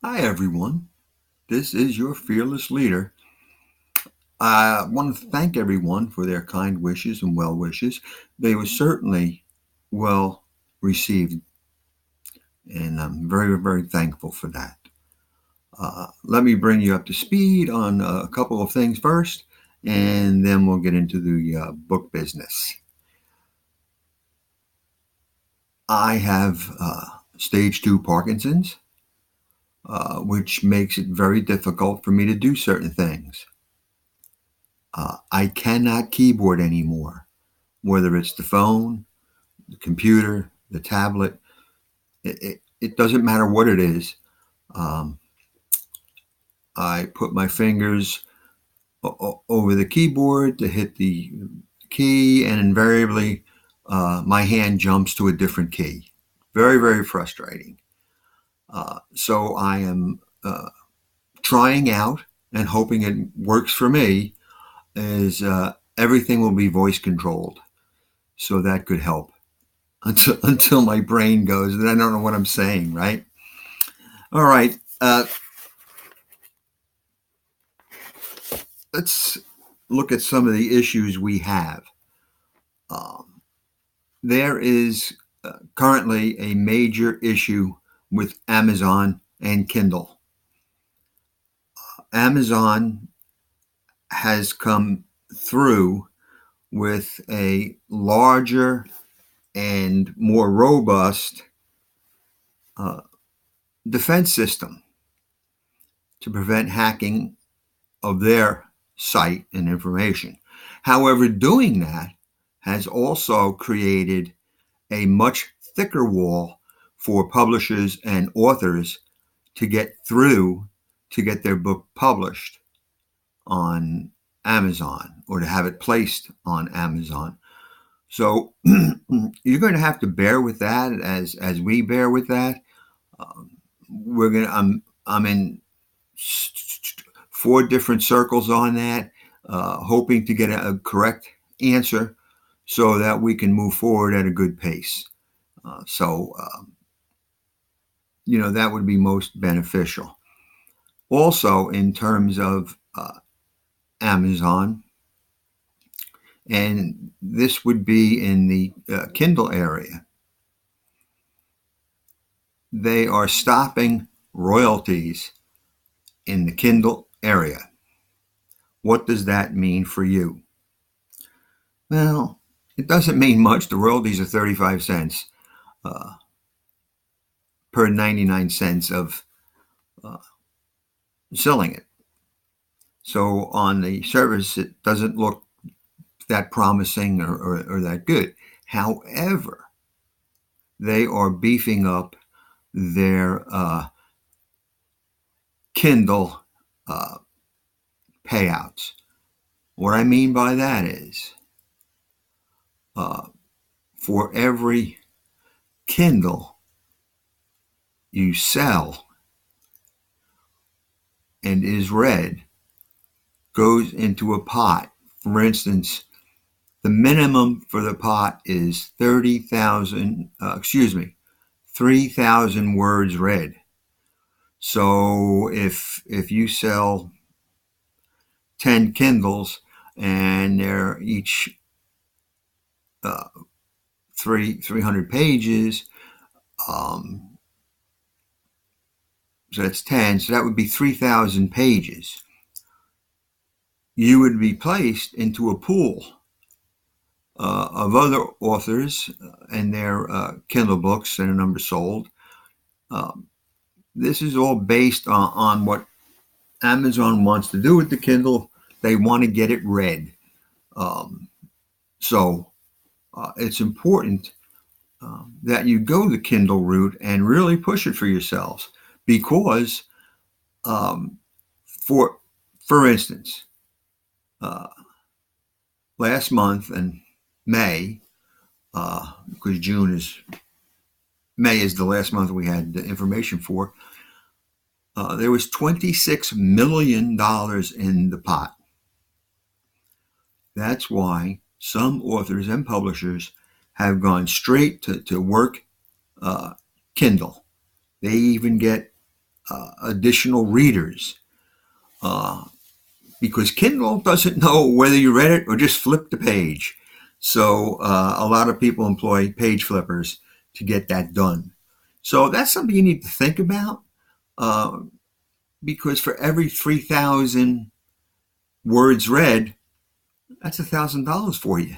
Hi, everyone. This is your fearless leader. I want to thank everyone for their kind wishes and well wishes. They were certainly well received, and I'm very, very thankful for that. Let me bring you up to speed on a couple of things first, and then we'll get into the book business. I have stage 2 Parkinson's, which makes it very difficult for me to do certain things. I cannot keyboard anymore, whether it's the phone, the computer, the tablet. It doesn't matter what it is. Um, I put my fingers over the keyboard to hit the key, and invariably my hand jumps to a different key. Very, very frustrating. So I am trying out and hoping it works for me. Is everything will be voice controlled, so that could help until my brain goes and I don't know what I'm saying. Right? All right. Let's look at some of the issues we have. Um, there is currently a major issue with Amazon and Kindle. Amazon has come through with a larger and more robust uh, defense system to prevent hacking of their site and information. However, doing that has also created a much thicker wall for publishers and authors to get through to get their book published on Amazon or to have it placed on Amazon. So you're going to have to bear with that as we bear with that. Um, we're going to I'm in 4 different circles on that, hoping to get a correct answer so that we can move forward at a good pace. That would be most beneficial. Also, in terms of Amazon, and this would be in the Kindle area, they are stopping royalties in the Kindle area. What does that mean for you? Well, it doesn't mean much. The royalties are 35 cents uh, per 99 cents of uh, selling it. So on the surface, it doesn't look that promising or that good. However, they are beefing up their Kindle uh, payouts. What I mean by that is uh, for every Kindle you sell and is read goes into a pot. For instance, the minimum for the pot is 3,000 words read. So if you sell 10 Kindles and they're each 300 pages, so that's 10, so that would be 3,000 pages. You would be placed into a pool of other authors and their Kindle books and a number sold. This is all based on what Amazon wants to do with the Kindle. They want to get it read. So it's important that you go the Kindle route and really push it for yourselves because, for instance, last month in May, because May is the last month we had the information for, there was $26 million in the pot. That's why some authors and publishers have gone straight to work Kindle. They even get additional readers. Because Kindle doesn't know whether you read it or just flipped the page. So a lot of people employ page flippers to get that done. So that's something you need to think about, because for every 3,000 words read, that's $1,000 for you.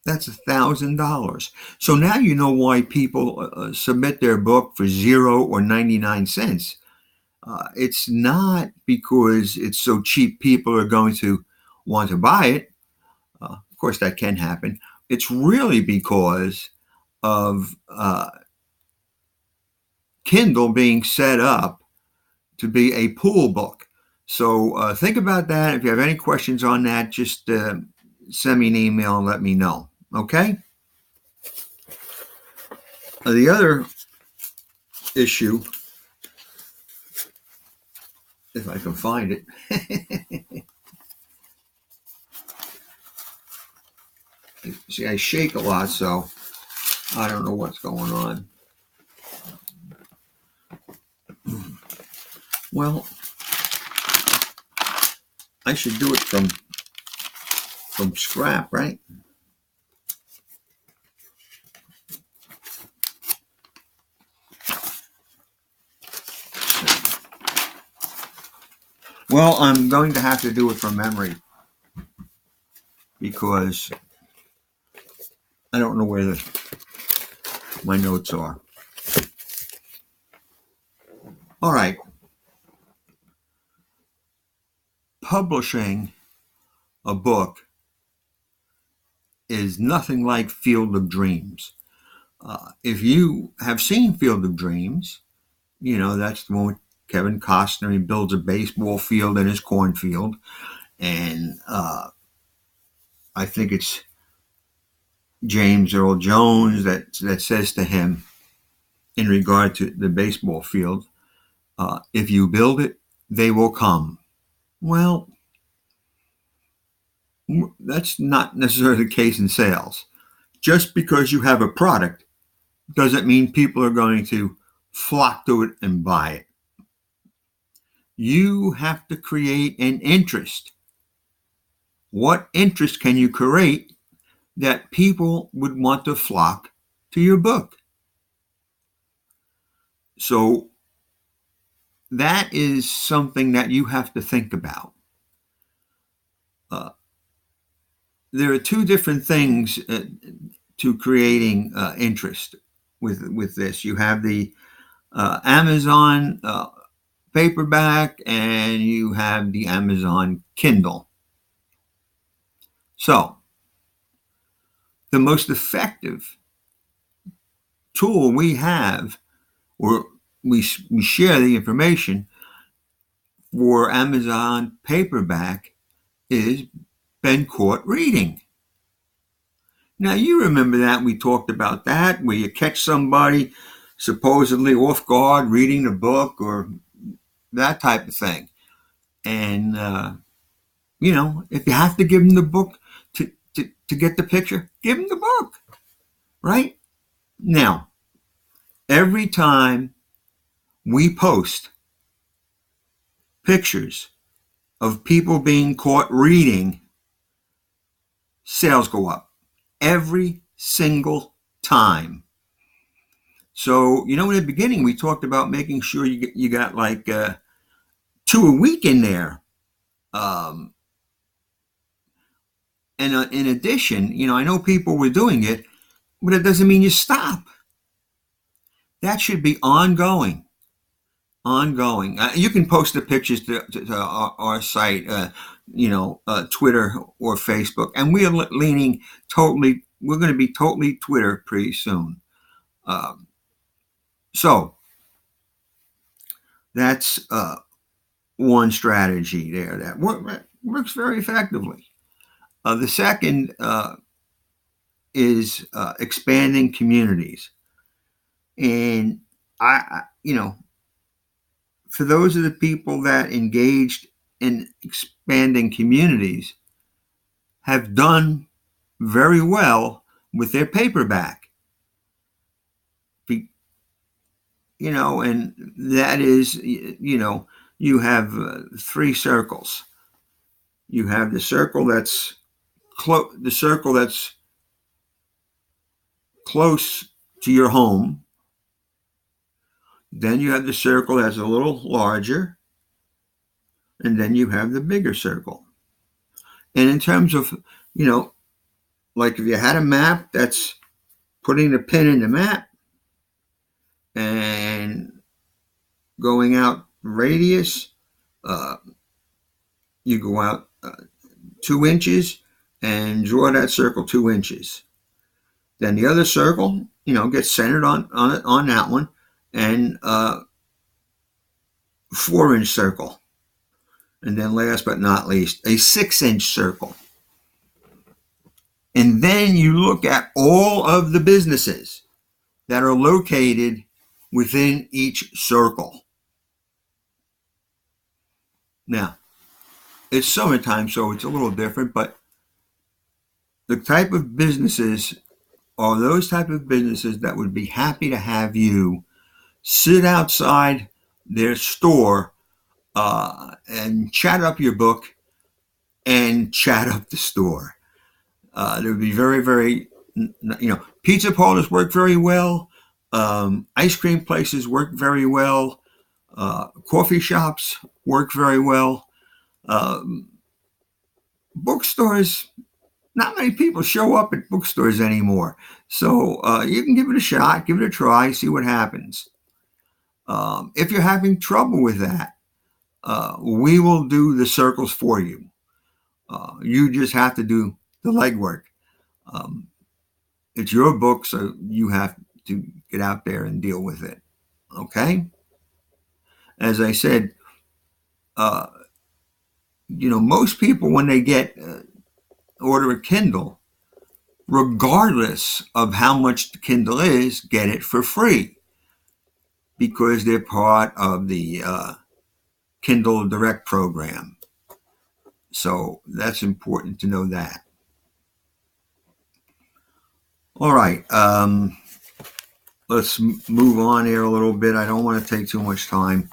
That's $1,000. So now you know why people submit their book for 0 or 99 cents. It's not because it's so cheap people are going to want to buy it. Of course, that can happen. It's really because of Kindle being set up to be a pool book. So think about that. If you have any questions on that, just send me an email and let me know. Okay? The other issue, if I can find it, see, I shake a lot, so I don't know what's going on. Well, I should do it from scrap, right? Well, I'm going to have to do it from memory because I don't know where my notes are. All right. Publishing a book is nothing like Field of Dreams. If you have seen Field of Dreams, you know, that's the one with Kevin Costner. He builds a baseball field in his cornfield. And I think it's James Earl Jones that says to him, in regard to the baseball field, if you build it, they will come. Well, that's not necessarily the case in sales. Just because you have a product doesn't mean people are going to flock to it and buy it. You have to create an interest. What interest can you create that people would want to flock to your book? So that is something that you have to think about. There are two different things to creating interest with this. You have the Amazon paperback and you have the Amazon Kindle. So the most effective tool we have, or we share the information for Amazon paperback, is been caught reading. Now, you remember that we talked about that, where you catch somebody supposedly off guard reading the book or that type of thing. And, you know, if you have to give them the book to get the picture, give them the book, right? Now, every time we post pictures of people being caught reading, sales go up every single time. So, you know, in the beginning, we talked about making sure you got like 2 a week in there. And in addition, you know, I know people were doing it, but it doesn't mean you stop. That should be ongoing. You can post the pictures to our site, Twitter or Facebook, and we are leaning totally. We're going to be totally Twitter pretty soon. So that's one strategy there that works very effectively. The second is expanding communities, and for those of the people that engaged in expanding communities have done very well with their paperback. and that is, you have three circles. You have the circle that's the circle that's close to your home. Then you have the circle that's a little larger, and then you have the bigger circle. And in terms of, you know, like if you had a map, that's putting the pin in the map and going out radius. Uh, you go out 2 inches and draw that circle 2 inches. Then the other circle, gets centered on that one, and 4 inch circle. And then last but not least, a 6 inch circle. And then you look at all of the businesses that are located within each circle. Now, it's summertime, so it's a little different, but the type of businesses are those type of businesses that would be happy to have you sit outside their store and chat up your book and chat up the store. There would be very, very, pizza parlors work very well. Ice cream places work very well. Coffee shops work very well. Bookstores, not many people show up at bookstores anymore. So you can give it a shot, give it a try, see what happens. If you're having trouble with that, we will do the circles for you. You just have to do the legwork. It's your book, so you have to get out there and deal with it. Okay? As I said, most people, when they order a Kindle, regardless of how much the Kindle is, get it for free because they're part of the Kindle Direct program. So that's important to know that. All right. Let's move on here a little bit. I don't want to take too much time,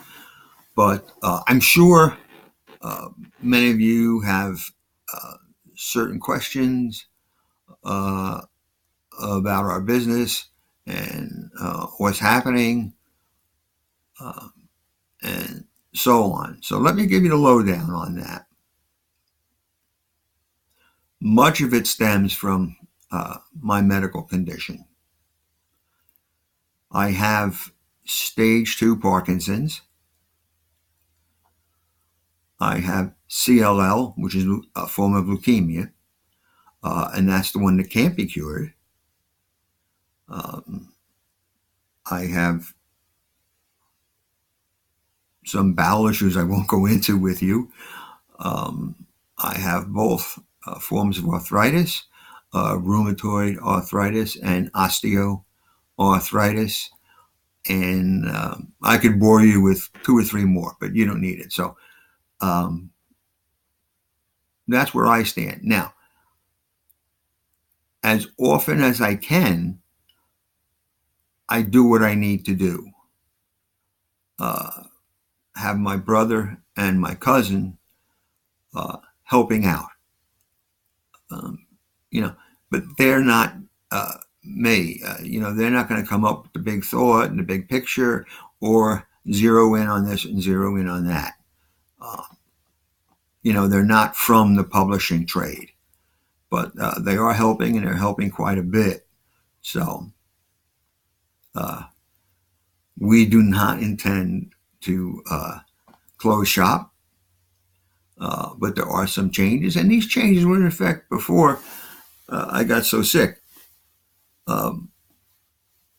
but I'm sure many of you have certain questions about our business and what's happening and so on. So let me give you the lowdown on that. Much of it stems from my medical condition. I have stage 2 Parkinson's. I have CLL, which is a form of leukemia, and that's the one that can't be cured. I have some bowel issues I won't go into with you. I have both forms of arthritis, rheumatoid arthritis and osteoarthritis. And I could bore you with 2 or 3 more, but you don't need it. So that's where I stand. Now, as often as I can, I do what I need to do. Have my brother and my cousin helping out. But they're not me. They're not going to come up with the big thought and the big picture or zero in on this and zero in on that. They're not from the publishing trade, but they are helping, and they're helping quite a bit. So we do not intend to close shop, but there are some changes, and these changes were in effect before I got so sick. One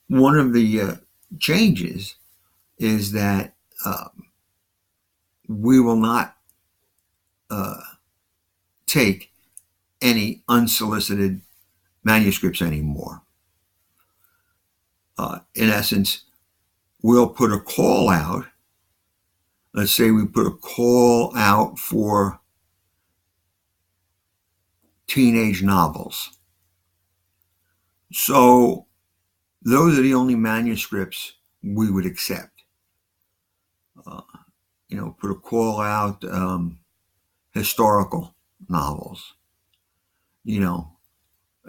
of the changes is that we will not take any unsolicited manuscripts anymore. In essence, we'll put a call out. Let's say we put a call out for teenage novels. So those are the only manuscripts we would accept. Uh, put a call out, historical novels, you know,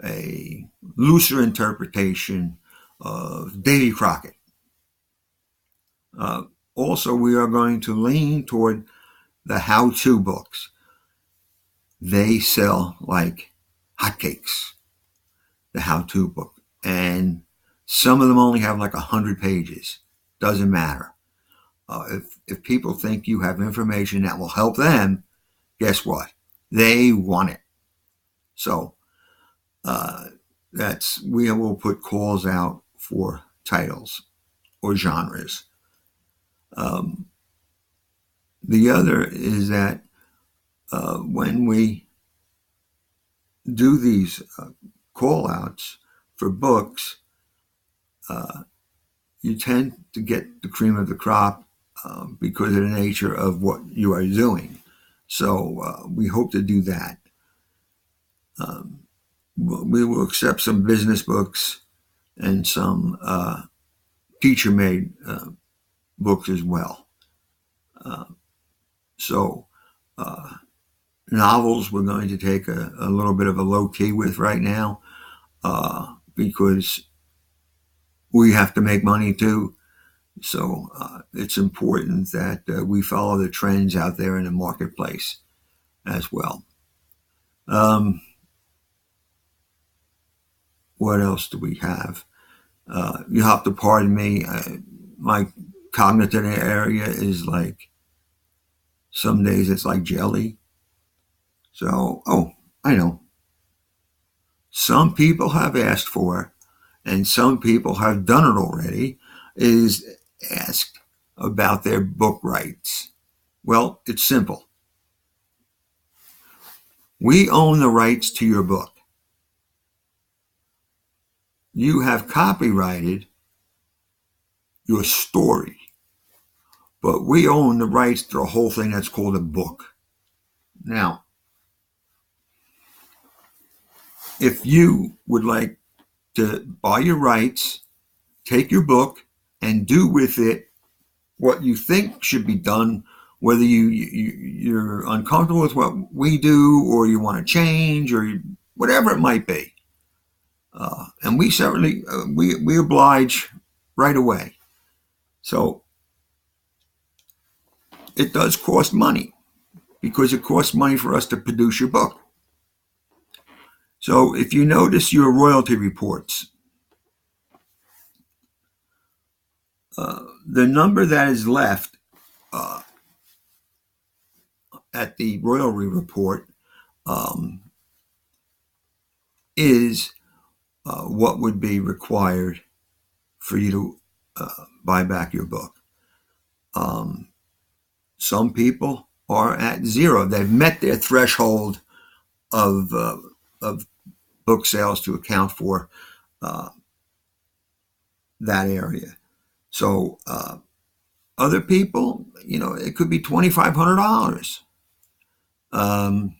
a looser interpretation of Davy Crockett. Uh, Also, we are going to lean toward the how-to books. They sell like hotcakes, the how-to book. And some of them only have like 100 pages. Doesn't matter. If people think you have information that will help them, guess what? They want it. So uh, we will put calls out for titles or genres. Um, the other is that when we do these call outs for books, uh, you tend to get the cream of the crop because of the nature of what you are doing. So we hope to do that. Um, we will accept some business books and some teacher made books as well. Uh, so, uh, novels we're going to take a little bit of a low key with right now because we have to make money too. So it's important that we follow the trends out there in the marketplace as well. Um, what else do we have? You have to pardon me. My cognitive area is like some days it's like jelly. So, oh, I know. Some people have asked for, and some people have done it already, is asked about their book rights. Well, it's simple. We own the rights to your book. You have copyrighted your story, but we own the rights to the whole thing that's called a book. Now, if you would like to buy your rights, take your book, and do with it what you think should be done, whether you're uncomfortable with what we do, or you want to change, or whatever it might be. And we certainly we oblige right away. So it does cost money because it costs money for us to produce your book. So if you notice your royalty reports, the number that is left uh, at the royalty report um, is what would be required for you to buy back your book. Um, some people are at zero. They've met their threshold of book sales to account for uh, that area. So other people, it could be $2,500. Um,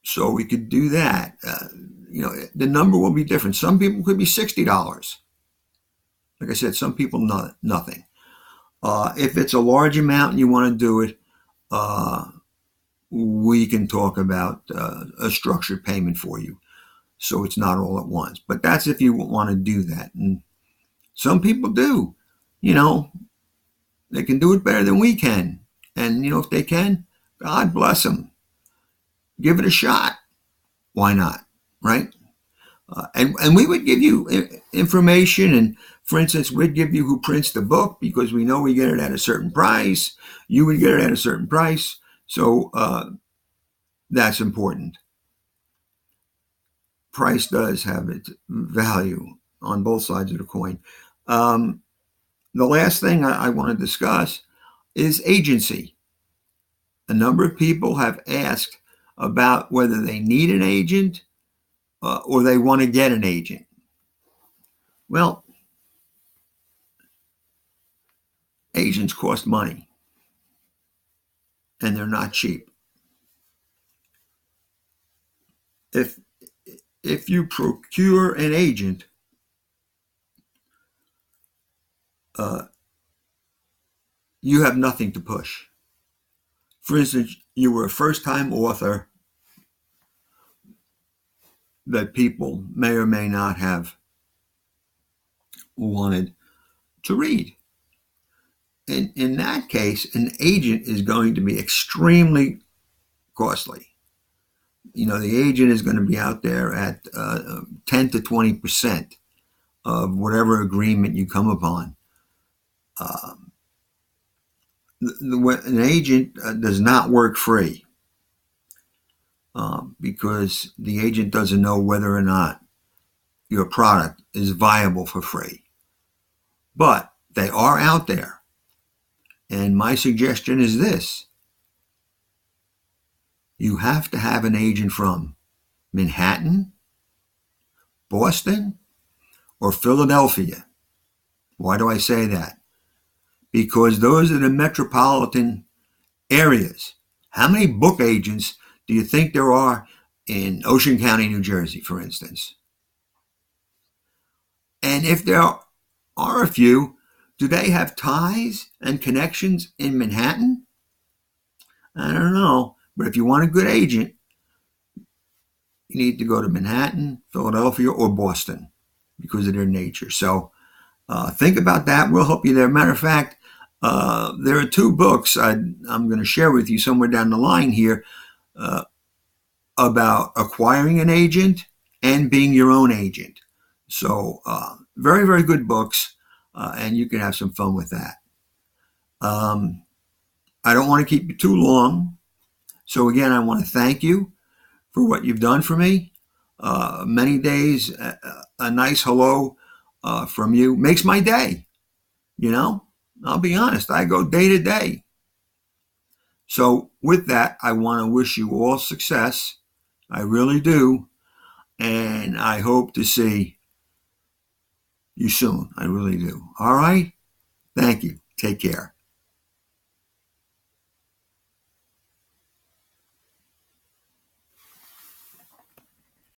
so we could do that. The number will be different. Some people could be $60. Like I said, some people nothing. If it's a large amount and you want to do it, we can talk about a structured payment for you. So it's not all at once. But that's if you want to do that. And some people do. You know, they can do it better than we can. And, if they can, God bless them. Give it a shot. Why not? Right? And we would give you information. And for instance, we'd give you who prints the book because we know we get it at a certain price. You would get it at a certain price. So that's important. Price does have its value on both sides of the coin. Um, the last thing I want to discuss is agency. A number of people have asked about whether they need an agent or they want to get an agent. Well, agents cost money and they're not cheap. If if you procure an agent, you have nothing to push. For instance, you were a first-time author that people may or may not have wanted to read. In that case, an agent is going to be extremely costly. The agent is going to be out there at 10 to 20% of whatever agreement you come upon. An agent does not work free because the agent doesn't know whether or not your product is viable for free. But they are out there. And my suggestion is this. You have to have an agent from Manhattan, Boston, or Philadelphia. Why do I say that? Because those are the metropolitan areas. How many book agents do you think there are in Ocean County, New Jersey, for instance? And if there are a few, do they have ties and connections in Manhattan? I don't know. But if you want a good agent, you need to go to Manhattan, Philadelphia, or Boston because of their nature. So think about that. We'll help you there. Matter of fact, there are two books I'm going to share with you somewhere down the line here about acquiring an agent and being your own agent. So very, very good books, and you can have some fun with that. I don't want to keep you too long. So again, I want to thank you for what you've done for me. Many days, a nice hello from you makes my day. I'll be honest, I go day to day. So with that, I want to wish you all success. I really do. And I hope to see you soon. I really do. All right. Thank you. Take care.